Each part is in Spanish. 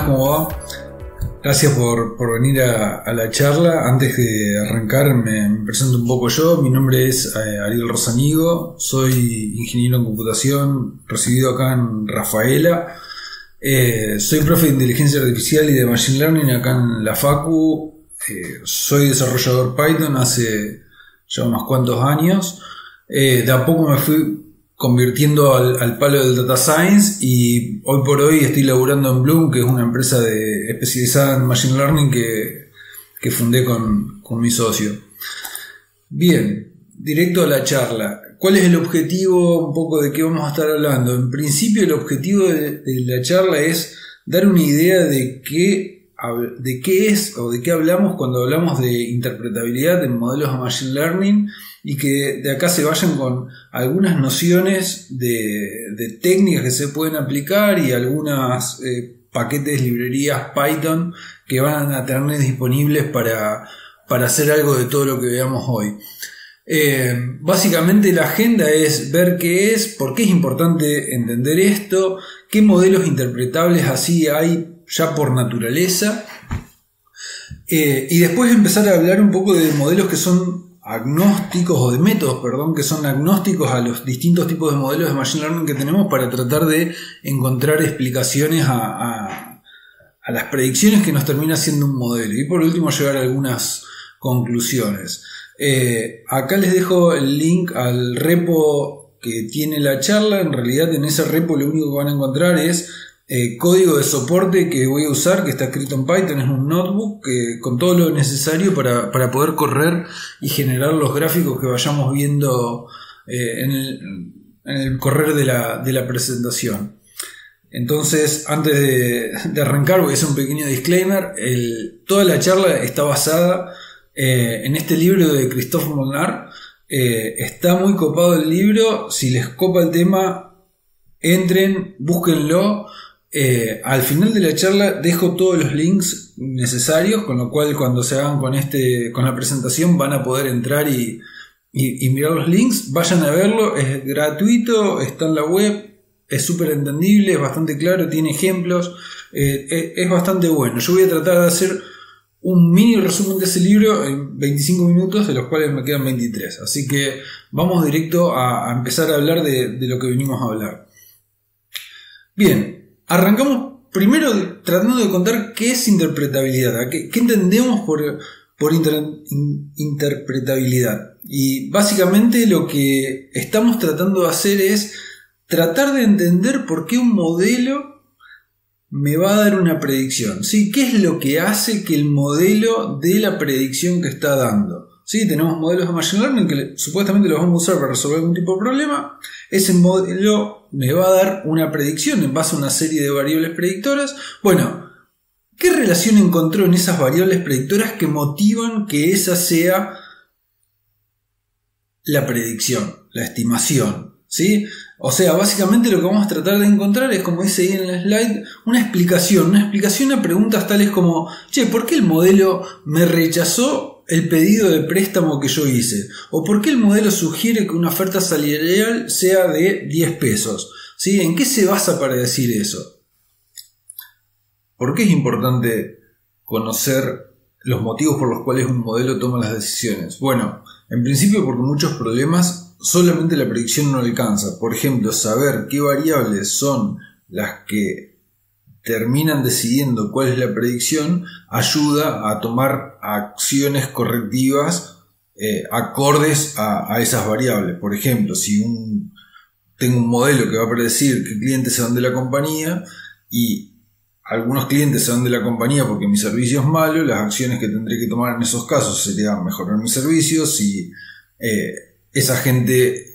¿cómo va? Gracias por venir a la charla. Antes de arrancar me presento un poco yo. Mi nombre es Ariel Rosanigo, soy ingeniero en computación, residido acá en Rafaela. Soy profe de inteligencia artificial y de machine learning acá en la Facu. Soy desarrollador Python hace ya unos cuantos años. De a poco me fui convirtiendo al palo del data science y hoy por hoy estoy laburando en Bloom, que es una empresa especializada en machine learning que fundé con mi socio. Bien, directo a la charla. ¿Cuál es el objetivo un poco de qué vamos a estar hablando? En principio el objetivo de la charla es dar una idea de qué es o de qué hablamos cuando hablamos de interpretabilidad en modelos de machine learning, y que de acá se vayan con algunas nociones de técnicas que se pueden aplicar y algunas paquetes, librerías Python que van a tener disponibles para hacer algo de todo lo que veamos hoy. Básicamente la agenda es ver qué es, por qué es importante entender esto, qué modelos interpretables así hay ya por naturaleza, y después empezar a hablar un poco de modelos que son agnósticos, o de métodos, perdón, que son agnósticos a los distintos tipos de modelos de machine learning que tenemos, para tratar de encontrar explicaciones a las predicciones que nos termina haciendo un modelo, y por último llegar a algunas conclusiones. Acá les dejo el link al repo que tiene la charla. En realidad en ese repo lo único que van a encontrar es código de soporte que voy a usar, que está escrito en Python. Es un notebook con todo lo necesario para poder correr y generar los gráficos que vayamos viendo en el correr de la presentación. Entonces, antes de arrancar, voy a hacer un pequeño disclaimer. Toda la charla está basada en este libro de Christophe Molnar. Está muy copado el libro. Si les copa el tema, entren, búsquenlo. Al final de la charla dejo todos los links necesarios, con lo cual cuando se hagan con la presentación van a poder entrar y mirar los links. Vayan a verlo, es gratuito, está en la web, es súper entendible, es bastante claro, tiene ejemplos, es bastante bueno. Yo voy a tratar de hacer un mini resumen de ese libro en 25 minutos, de los cuales me quedan 23. Así que vamos directo a empezar a hablar de lo que venimos a hablar. Bien. Arrancamos primero tratando de contar qué es interpretabilidad, qué entendemos por interpretabilidad. Y básicamente lo que estamos tratando de hacer es tratar de entender por qué un modelo me va a dar una predicción, ¿sí? ¿Qué es lo que hace que el modelo dé la predicción que está dando? ¿Sí? Tenemos modelos de machine learning que supuestamente los vamos a usar para resolver algún tipo de problema. Ese modelo me va a dar una predicción en base a una serie de variables predictoras. Bueno, ¿qué relación encontró en esas variables predictoras que motivan que esa sea la predicción, la estimación? ¿Sí? O sea, básicamente lo que vamos a tratar de encontrar es, como dice ahí en el slide, una explicación a preguntas tales como: che, ¿por qué el modelo me rechazó el pedido de préstamo que yo hice? ¿O por qué el modelo sugiere que una oferta salarial sea de 10 pesos? ¿Sí? ¿En qué se basa para decir eso? ¿Por qué es importante conocer los motivos por los cuales un modelo toma las decisiones? Bueno, en principio porque muchos problemas solamente la predicción no alcanza. Por ejemplo, saber qué variables son las que terminan decidiendo cuál es la predicción ayuda a tomar acciones correctivas acordes a esas variables. Por ejemplo, si tengo un modelo que va a predecir que clientes se van de la compañía y algunos clientes se van de la compañía porque mi servicio es malo, las acciones que tendré que tomar en esos casos serían mejorar mi servicio. Si esa gente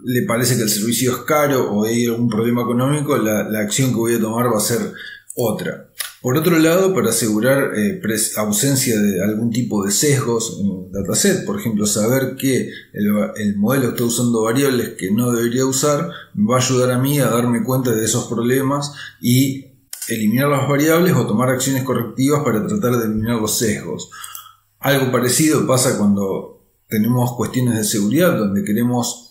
le parece que el servicio es caro o hay algún problema económico, la acción que voy a tomar va a ser otra. Por otro lado, para asegurar ausencia de algún tipo de sesgos en el dataset, por ejemplo, saber que el modelo está usando variables que no debería usar, me va a ayudar a mí a darme cuenta de esos problemas y eliminar las variables o tomar acciones correctivas para tratar de eliminar los sesgos. Algo parecido pasa cuando tenemos cuestiones de seguridad, donde queremos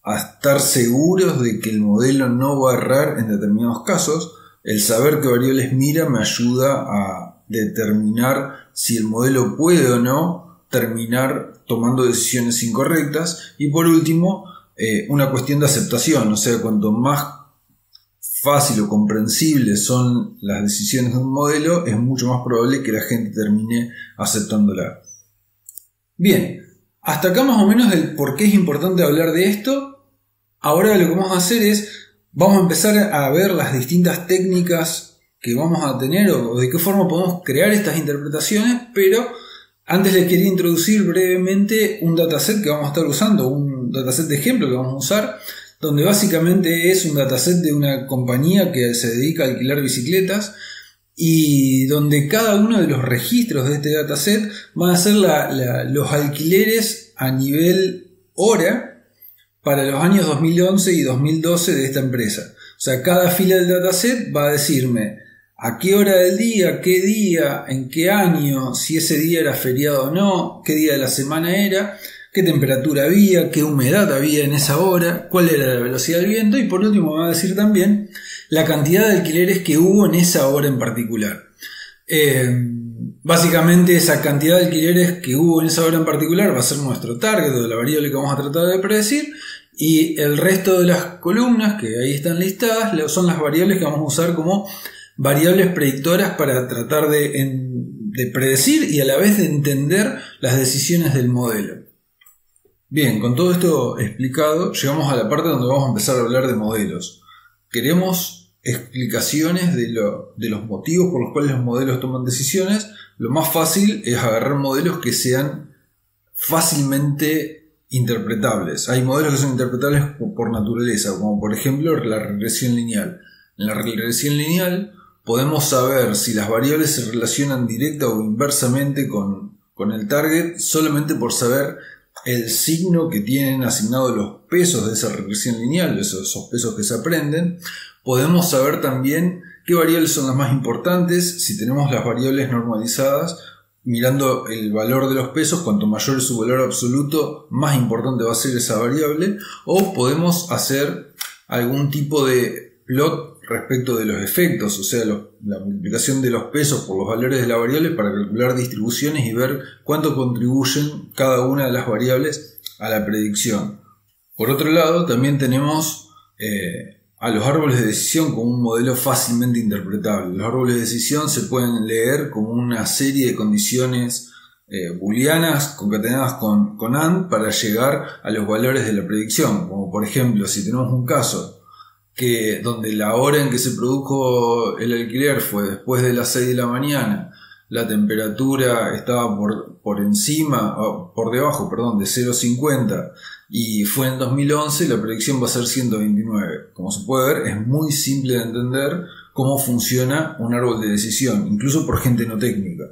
estar seguros de que el modelo no va a errar en determinados casos. El saber qué variables mira me ayuda a determinar si el modelo puede o no terminar tomando decisiones incorrectas. Y por último, una cuestión de aceptación, o sea, cuanto más fácil o comprensible son las decisiones de un modelo, es mucho más probable que la gente termine aceptándola. Bien, hasta acá más o menos el por qué es importante hablar de esto. Ahora lo que vamos a hacer es, vamos a empezar a ver las distintas técnicas que vamos a tener o de qué forma podemos crear estas interpretaciones, pero antes les quería introducir brevemente un dataset que vamos a estar usando, un dataset de ejemplo que vamos a usar, donde básicamente es un dataset de una compañía que se dedica a alquilar bicicletas y donde cada uno de los registros de este dataset van a ser los alquileres a nivel hora para los años 2011 y 2012 de esta empresa. O sea, cada fila del dataset va a decirme a qué hora del día, qué día, en qué año, si ese día era feriado o no, qué día de la semana era, qué temperatura había, qué humedad había en esa hora, cuál era la velocidad del viento y por último va a decir también la cantidad de alquileres que hubo en esa hora en particular. Básicamente esa cantidad de alquileres que hubo en esa hora en particular va a ser nuestro target o la variable que vamos a tratar de predecir, y el resto de las columnas que ahí están listadas son las variables que vamos a usar como variables predictoras para tratar de predecir y a la vez de entender las decisiones del modelo. Bien, con todo esto explicado, llegamos a la parte donde vamos a empezar a hablar de modelos. Queremos explicaciones de los motivos por los cuales los modelos toman decisiones. Lo más fácil es agarrar modelos que sean fácilmente interpretables. Hay modelos que son interpretables por naturaleza, como por ejemplo la regresión lineal. En la regresión lineal podemos saber si las variables se relacionan directa o inversamente con el target solamente por saber el signo que tienen asignado los pesos de esa regresión lineal, esos pesos que se aprenden. Podemos saber también qué variables son las más importantes. Si tenemos las variables normalizadas, mirando el valor de los pesos, cuanto mayor es su valor absoluto, más importante va a ser esa variable. O podemos hacer algún tipo de plot respecto de los efectos, o sea, la multiplicación de los pesos por los valores de la variable para calcular distribuciones y ver cuánto contribuyen cada una de las variables a la predicción. Por otro lado, también tenemos a los árboles de decisión como un modelo fácilmente interpretable. Los árboles de decisión se pueden leer como una serie de condiciones booleanas concatenadas con AND para llegar a los valores de la predicción, como por ejemplo, si tenemos un caso donde la hora en que se produjo el alquiler fue después de las 6 de la mañana, la temperatura estaba por encima, o por debajo, perdón, de 0,50 y fue en 2011, la predicción va a ser 129. Como se puede ver, es muy simple de entender cómo funciona un árbol de decisión, incluso por gente no técnica.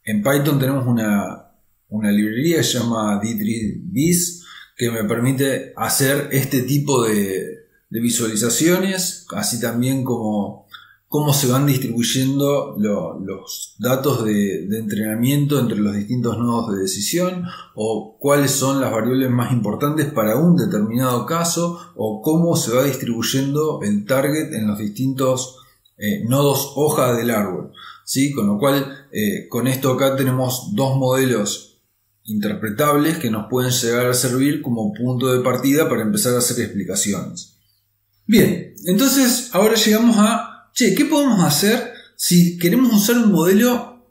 En Python tenemos una librería que se llama D3Vis que me permite hacer este tipo de visualizaciones, así también como cómo se van distribuyendo los datos de entrenamiento entre los distintos nodos de decisión, o cuáles son las variables más importantes para un determinado caso, o cómo se va distribuyendo el target en los distintos nodos hoja del árbol, ¿sí? Con lo cual, con esto acá tenemos dos modelos interpretables que nos pueden llegar a servir como punto de partida para empezar a hacer explicaciones. Bien, entonces ahora llegamos a, ¿qué podemos hacer si queremos usar un modelo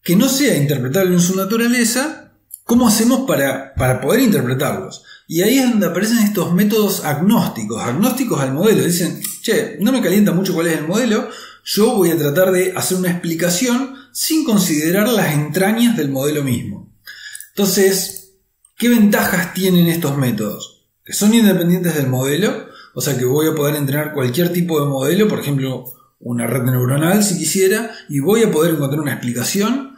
que no sea interpretable en su naturaleza? ¿Cómo hacemos para poder interpretarlos? Y ahí es donde aparecen estos métodos agnósticos al modelo. Dicen, no me calienta mucho cuál es el modelo, yo voy a tratar de hacer una explicación sin considerar las entrañas del modelo mismo. Entonces, ¿qué ventajas tienen estos métodos? Que son independientes del modelo. O sea que voy a poder entrenar cualquier tipo de modelo, por ejemplo una red neuronal si quisiera, y voy a poder encontrar una explicación,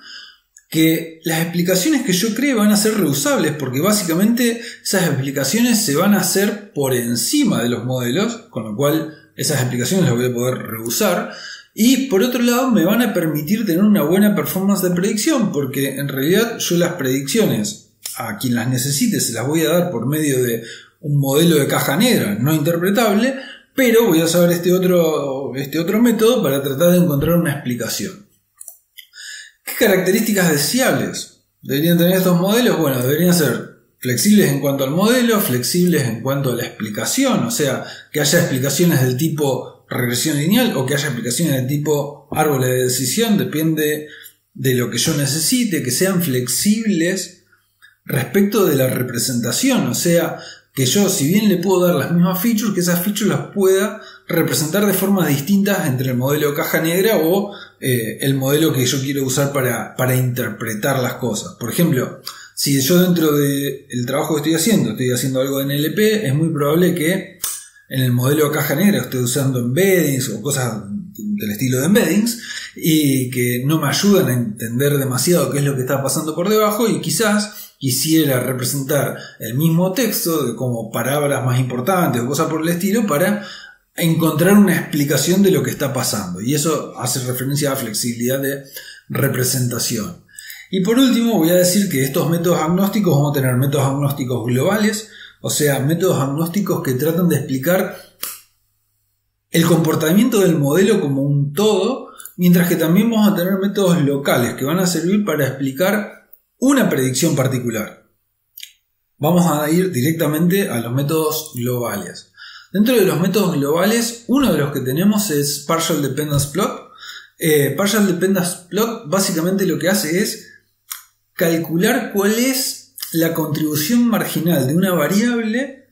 que las explicaciones que yo cree van a ser reusables, porque básicamente esas explicaciones se van a hacer por encima de los modelos, con lo cual esas explicaciones las voy a poder reusar, y por otro lado me van a permitir tener una buena performance de predicción, porque en realidad yo las predicciones a quien las necesite se las voy a dar por medio de un modelo de caja negra no interpretable, pero voy a usar este otro método para tratar de encontrar una explicación. ¿Qué características deseables deberían tener estos modelos? Bueno, deberían ser flexibles en cuanto al modelo, flexibles en cuanto a la explicación, o sea, que haya explicaciones del tipo regresión lineal o que haya explicaciones del tipo árboles de decisión, depende de lo que yo necesite, que sean flexibles respecto de la representación, o sea, que yo, si bien le puedo dar las mismas features, que esas features las pueda representar de formas distintas entre el modelo de caja negra o el modelo que yo quiero usar para interpretar las cosas. Por ejemplo, si yo dentro del trabajo que estoy haciendo algo de NLP, es muy probable que en el modelo de caja negra estoy usando embeddings o cosas del estilo de embeddings y que no me ayudan a entender demasiado qué es lo que está pasando por debajo, y quizás quisiera representar el mismo texto como palabras más importantes o cosas por el estilo para encontrar una explicación de lo que está pasando, y eso hace referencia a flexibilidad de representación. Y por último voy a decir que estos métodos agnósticos, vamos a tener métodos agnósticos globales, o sea, métodos agnósticos que tratan de explicar el comportamiento del modelo como un todo, mientras que también vamos a tener métodos locales que van a servir para explicar una predicción particular. Vamos a ir directamente a los métodos globales. Dentro de los métodos globales, uno de los que tenemos es Partial Dependence Plot. Partial Dependence Plot básicamente lo que hace es calcular cuál es la contribución marginal de una variable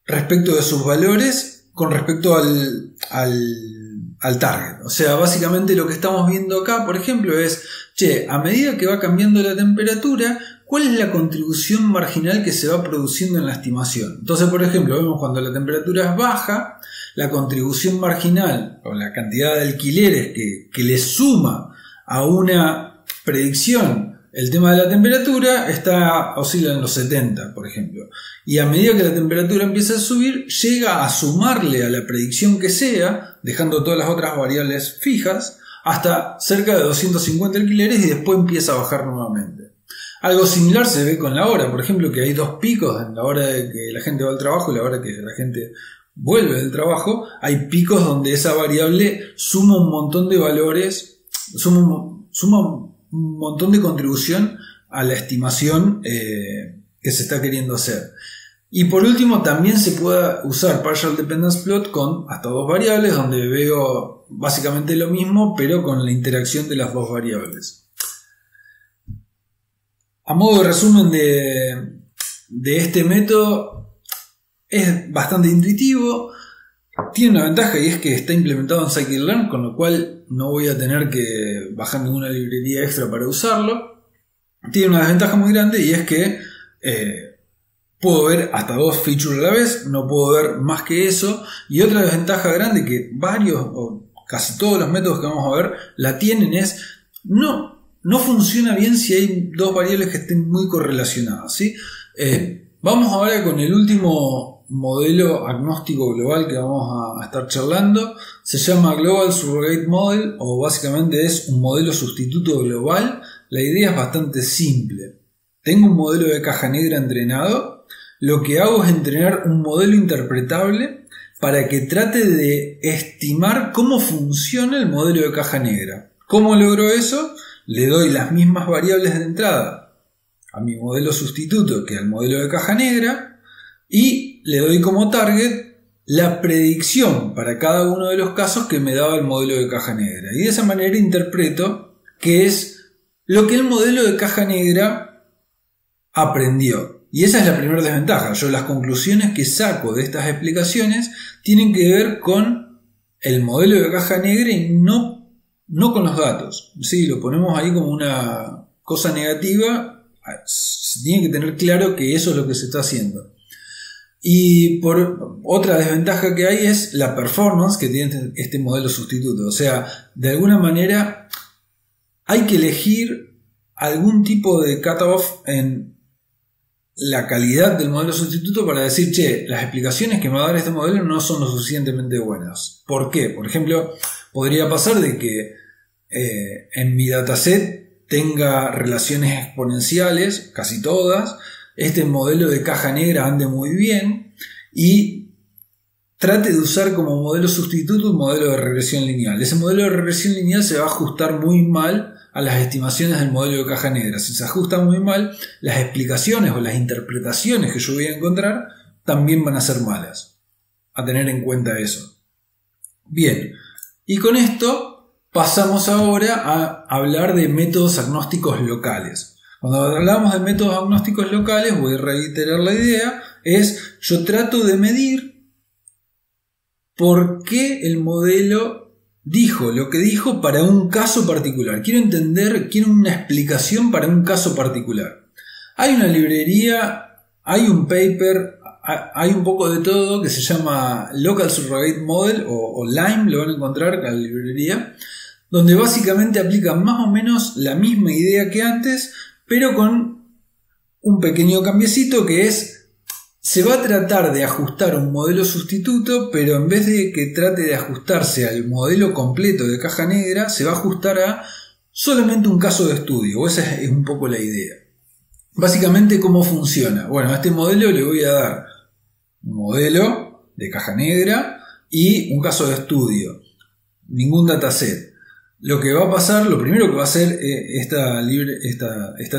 respecto de sus valores con respecto al target. O sea, básicamente lo que estamos viendo acá, por ejemplo, es, a medida que va cambiando la temperatura, ¿cuál es la contribución marginal que se va produciendo en la estimación? Entonces, por ejemplo, vemos cuando la temperatura es baja, la contribución marginal o la cantidad de alquileres que le suma a una predicción el tema de la temperatura oscila en los 70, por ejemplo. Y a medida que la temperatura empieza a subir, llega a sumarle a la predicción que sea, dejando todas las otras variables fijas, hasta cerca de 250 alquileres, y después empieza a bajar nuevamente. Algo similar se ve con la hora, por ejemplo, que hay dos picos en la hora de que la gente va al trabajo y la hora que la gente vuelve del trabajo. Hay picos donde esa variable suma un montón de valores, suma un montón de contribución a la estimación que se está queriendo hacer. Y por último, también se puede usar Partial Dependence Plot con hasta dos variables, donde veo básicamente lo mismo, pero con la interacción de las dos variables. A modo de resumen de este método, es bastante intuitivo. Tiene una ventaja, y es que está implementado en Scikit-learn, con lo cual no voy a tener que bajar ninguna librería extra para usarlo. Tiene una desventaja muy grande, y es que puedo ver hasta dos features a la vez, no puedo ver más que eso. Y otra desventaja grande que varios o casi todos los métodos que vamos a ver la tienen es no funciona bien si hay dos variables que estén muy correlacionadas, ¿sí? Vamos ahora con el último modelo agnóstico global que vamos a estar charlando. Se llama Global Surrogate Model, o básicamente es un modelo sustituto global. La idea es bastante simple. Tengo un modelo de caja negra entrenado. Lo que hago es entrenar un modelo interpretable para que trate de estimar cómo funciona el modelo de caja negra. ¿Cómo logro eso? Le doy las mismas variables de entrada a mi modelo sustituto que al modelo de caja negra, y le doy como target la predicción para cada uno de los casos que me daba el modelo de caja negra. Y de esa manera interpreto qué es lo que el modelo de caja negra aprendió. Y esa es la primera desventaja. Yo las conclusiones que saco de estas explicaciones tienen que ver con el modelo de caja negra y no con los datos. Si lo ponemos ahí como una cosa negativa, se tiene que tener claro que eso es lo que se está haciendo. Y por otra desventaja que hay es la performance que tiene este modelo sustituto. O sea, de alguna manera hay que elegir algún tipo de cutoff en la calidad del modelo sustituto para decir, las explicaciones que me va a dar este modelo no son lo suficientemente buenas. ¿Por qué? Por ejemplo, podría pasar de que en mi dataset tenga relaciones exponenciales, casi todas, este modelo de caja negra ande muy bien, y trate de usar como modelo sustituto un modelo de regresión lineal. Ese modelo de regresión lineal se va a ajustar muy mal a las estimaciones del modelo de caja negra. Si se ajusta muy mal, las explicaciones o las interpretaciones que yo voy a encontrar también van a ser malas. A tener en cuenta eso. Bien, y con esto pasamos ahora a hablar de métodos agnósticos locales. Cuando hablamos de métodos agnósticos locales, voy a reiterar la idea, yo trato de medir por qué el modelo dijo lo que dijo para un caso particular. Quiero una explicación para un caso particular. Hay una librería, hay un paper, hay un poco de todo que se llama Local Surrogate Model o LIME, lo van a encontrar en la librería, donde básicamente aplican más o menos la misma idea que antes, pero con un pequeño cambiecito que se va a tratar de ajustar un modelo sustituto, pero en vez de que trate de ajustarse al modelo completo de caja negra, se va a ajustar a solamente un caso de estudio, o esa es un poco la idea. Básicamente, ¿cómo funciona? Bueno, a este modelo le voy a dar un modelo de caja negra y un caso de estudio, ningún dataset. Lo que va a pasar, lo primero que va a hacer esta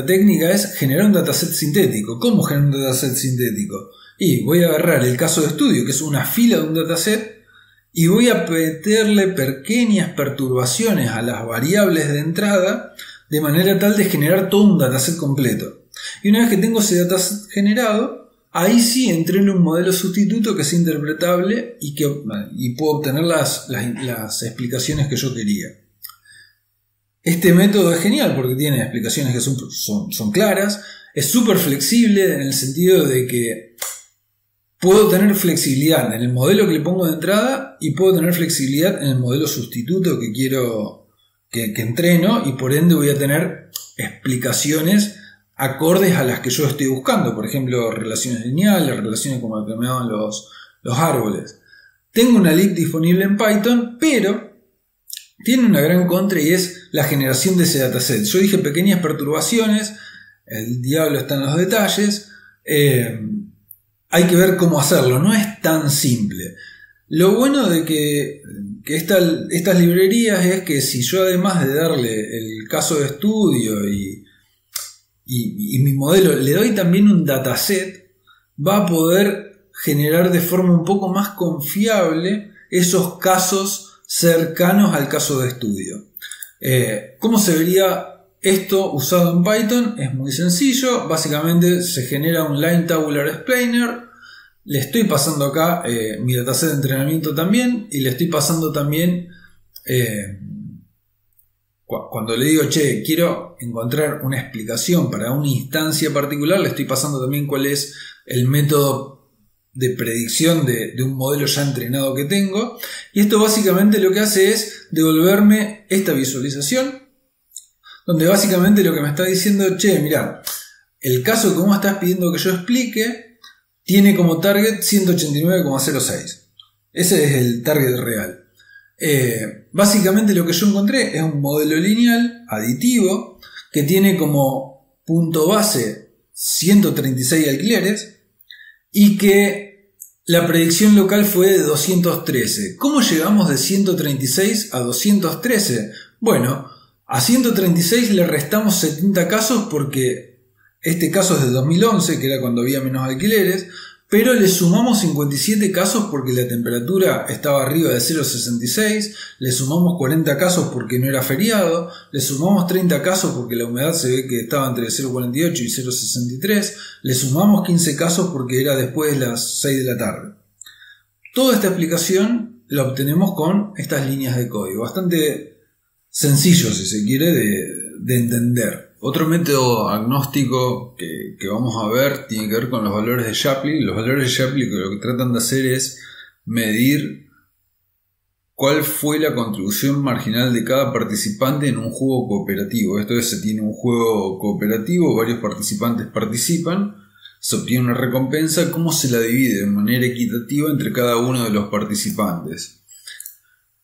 técnica es generar un dataset sintético. ¿Cómo generar un dataset sintético? Y voy a agarrar el caso de estudio, que es una fila de un dataset, y voy a meterle pequeñas perturbaciones a las variables de entrada, de manera tal de generar todo un dataset completo. Y una vez que tengo ese dataset generado, ahí sí entreno un modelo sustituto que es interpretable y puedo obtener las explicaciones que yo quería. Este método es genial porque tiene explicaciones que son claras, es súper flexible en el sentido de que puedo tener flexibilidad en el modelo que le pongo de entrada y puedo tener flexibilidad en el modelo sustituto que quiero que entreno, y por ende voy a tener explicaciones acordes a las que yo estoy buscando. Por ejemplo, relaciones lineales, relaciones como las que me daban los árboles. Tengo una lib disponible en Python, pero tiene una gran contra y es la generación de ese dataset. Yo dije pequeñas perturbaciones, el diablo está en los detalles, hay que ver cómo hacerlo, no es tan simple. Lo bueno de que estas librerías es que si yo, además de darle el caso de estudio y mi modelo, le doy también un dataset, va a poder generar de forma un poco más confiable esos casos cercanos al caso de estudio. ¿Cómo se vería esto usado en Python? Es muy sencillo. Básicamente se genera un line tabular explainer. Le estoy pasando acá mi dataset de entrenamiento también, y le estoy pasando también cuando le digo, quiero encontrar una explicación para una instancia particular, le estoy pasando también cuál es el método de predicción de un modelo ya entrenado que tengo. Y esto básicamente lo que hace es devolverme esta visualización, donde básicamente lo que me está diciendo, mirá, el caso que vos estás pidiendo que yo explique tiene como target 189,06. Ese es el target real. Básicamente lo que yo encontré es un modelo lineal aditivo que tiene como punto base 136 alquileres y que la predicción local fue de 213. ¿Cómo llegamos de 136 a 213? Bueno, a 136 le restamos 70 casos porque este caso es de 2011, que era cuando había menos alquileres, pero le sumamos 57 casos porque la temperatura estaba arriba de 0,66, le sumamos 40 casos porque no era feriado, le sumamos 30 casos porque la humedad se ve que estaba entre 0,48 y 0,63, le sumamos 15 casos porque era después de las 6 de la tarde. Toda esta explicación la obtenemos con estas líneas de código, bastante sencillo si se quiere de entender. Otro método agnóstico que vamos a ver tiene que ver con los valores de Shapley. Los valores de Shapley lo que tratan de hacer es medir cuál fue la contribución marginal de cada participante en un juego cooperativo. Esto es, se tiene un juego cooperativo, varios participantes participan, se obtiene una recompensa, cómo se la divide de manera equitativa entre cada uno de los participantes.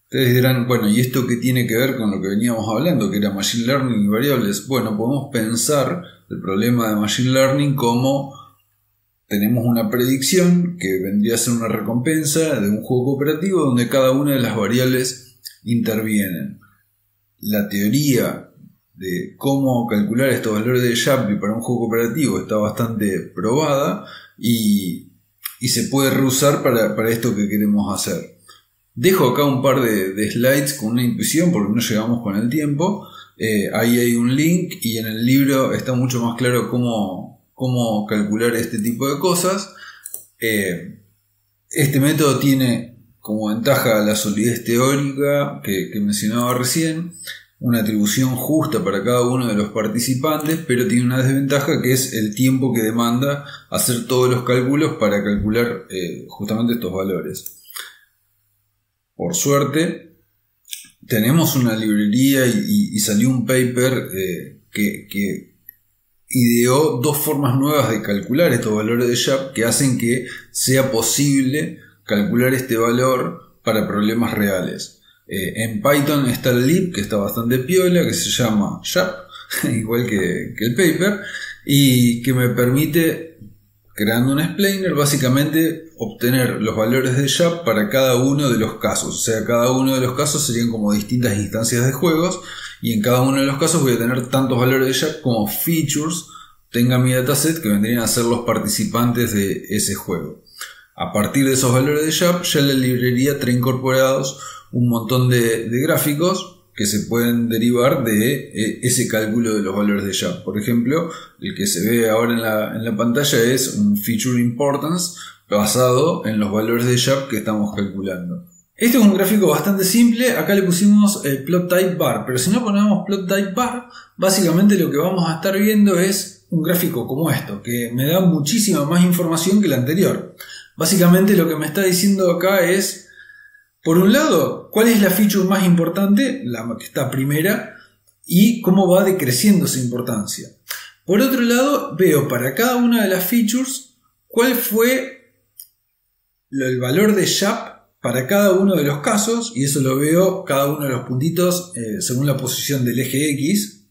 Ustedes dirán, bueno, ¿y esto qué tiene que ver con lo que veníamos hablando, que era Machine Learning y variables? Bueno, podemos pensar el problema de Machine Learning como tenemos una predicción que vendría a ser una recompensa de un juego cooperativo donde cada una de las variables intervienen. La teoría de cómo calcular estos valores de Shapley para un juego cooperativo está bastante probada y se puede reusar para esto que queremos hacer. Dejo acá un par de slides con una intuición porque no llegamos con el tiempo. Ahí hay un link y en el libro está mucho más claro cómo calcular este tipo de cosas. Este método tiene como ventaja la solidez teórica que mencionaba recién, una atribución justa para cada uno de los participantes, pero tiene una desventaja que es el tiempo que demanda hacer todos los cálculos para calcular justamente estos valores. Por suerte tenemos una librería y salió un paper que ideó dos formas nuevas de calcular estos valores de Shapley que hacen que sea posible calcular este valor para problemas reales. En Python está el lib, que está bastante piola, que se llama Shapley, igual que el paper, y que me permite, creando un explainer, básicamente obtener los valores de Shapley para cada uno de los casos. O sea, cada uno de los casos serían como distintas instancias de juegos, y en cada uno de los casos voy a tener tantos valores de Shapley como features tenga mi dataset, que vendrían a ser los participantes de ese juego. A partir de esos valores de Shapley, ya la librería trae incorporados un montón de gráficos que se pueden derivar de ese cálculo de los valores de Shapley. Por ejemplo, el que se ve ahora en la pantalla es un feature importance basado en los valores de Shapley que estamos calculando. Este es un gráfico bastante simple. Acá le pusimos plot type bar, pero si no ponemos plot type bar, básicamente lo que vamos a estar viendo es un gráfico como esto, que me da muchísima más información que el anterior. Básicamente lo que me está diciendo acá es, por un lado, cuál es la feature más importante, la que está primera, y cómo va decreciendo esa importancia. Por otro lado, veo para cada una de las features cuál fue el valor de Shapley para cada uno de los casos, y eso lo veo cada uno de los puntitos según la posición del eje X.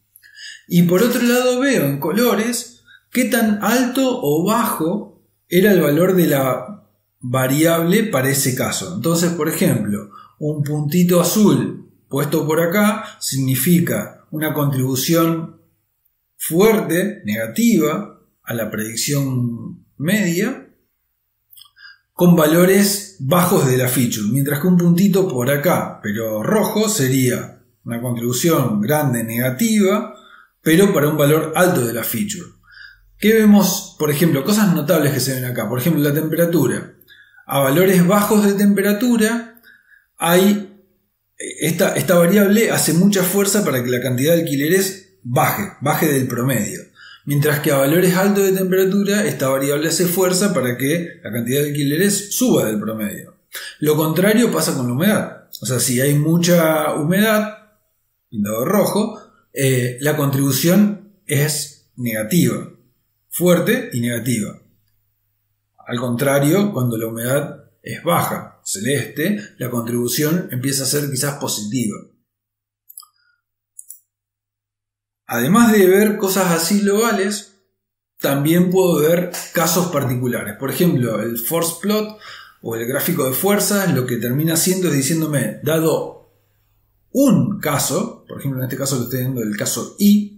Y por otro lado veo en colores qué tan alto o bajo era el valor de la variable para ese caso. Entonces, por ejemplo, un puntito azul puesto por acá significa una contribución fuerte, negativa, a la predicción media, con valores bajos de la feature, mientras que un puntito por acá, pero rojo, sería una contribución grande, negativa, pero para un valor alto de la feature. ¿Qué vemos? Por ejemplo, cosas notables que se ven acá. Por ejemplo, la temperatura. A valores bajos de temperatura, esta variable hace mucha fuerza para que la cantidad de alquileres baje del promedio. Mientras que a valores altos de temperatura, esta variable hace fuerza para que la cantidad de alquileres suba del promedio. Lo contrario pasa con la humedad. O sea, si hay mucha humedad, pintado rojo, la contribución es negativa, fuerte y negativa. Al contrario, cuando la humedad es baja, celeste, la contribución empieza a ser quizás positiva. Además de ver cosas así globales, también puedo ver casos particulares. Por ejemplo, el force plot o el gráfico de fuerzas lo que termina haciendo es diciéndome, dado un caso, por ejemplo en este caso lo estoy viendo el caso I,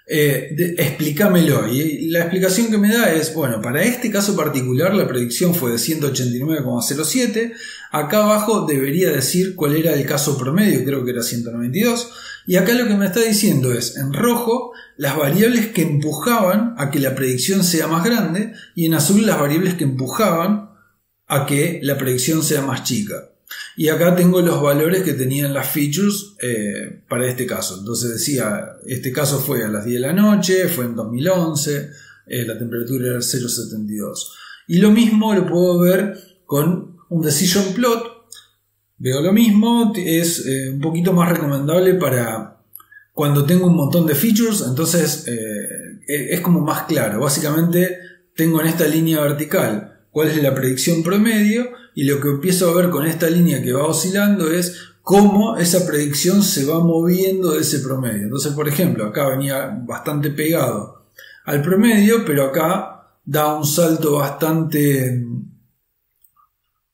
explícamelo. Y la explicación que me da es, bueno, para este caso particular la predicción fue de 189,07, acá abajo debería decir cuál era el caso promedio, creo que era 192, y acá lo que me está diciendo es, en rojo, las variables que empujaban a que la predicción sea más grande, y en azul las variables que empujaban a que la predicción sea más chica. Y acá tengo los valores que tenían las features para este caso. Entonces decía, este caso fue a las 10 de la noche, fue en 2011, la temperatura era 0,72. Y lo mismo lo puedo ver con un decision plot. Veo lo mismo, es un poquito más recomendable para cuando tengo un montón de features, entonces es como más claro. Básicamente tengo en esta línea vertical cuál es la predicción promedio, y lo que empiezo a ver con esta línea que va oscilando es cómo esa predicción se va moviendo de ese promedio. Entonces, por ejemplo, acá venía bastante pegado al promedio, pero acá da un salto bastante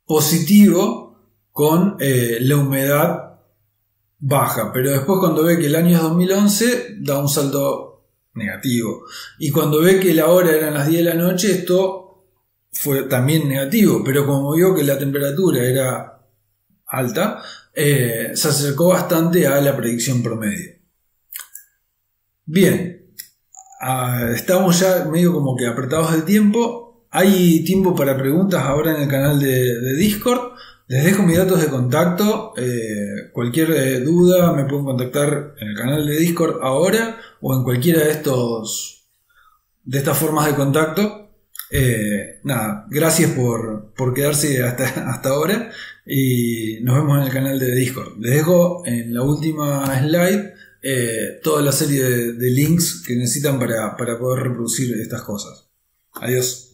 positivo con la humedad baja, pero después cuando ve que el año es 2011 da un salto negativo, y cuando ve que la hora eran las 10 de la noche, esto fue también negativo, pero como vio que la temperatura era alta, se acercó bastante a la predicción promedio. Bien, estamos ya medio como que apretados de tiempo. Hay tiempo para preguntas ahora en el canal de Discord. Les dejo mis datos de contacto. Cualquier duda me pueden contactar en el canal de Discord ahora o en cualquiera de estas formas de contacto. Nada, gracias por quedarse hasta ahora y nos vemos en el canal de Discord. Les dejo en la última slide toda la serie de links que necesitan para poder reproducir estas cosas. Adiós.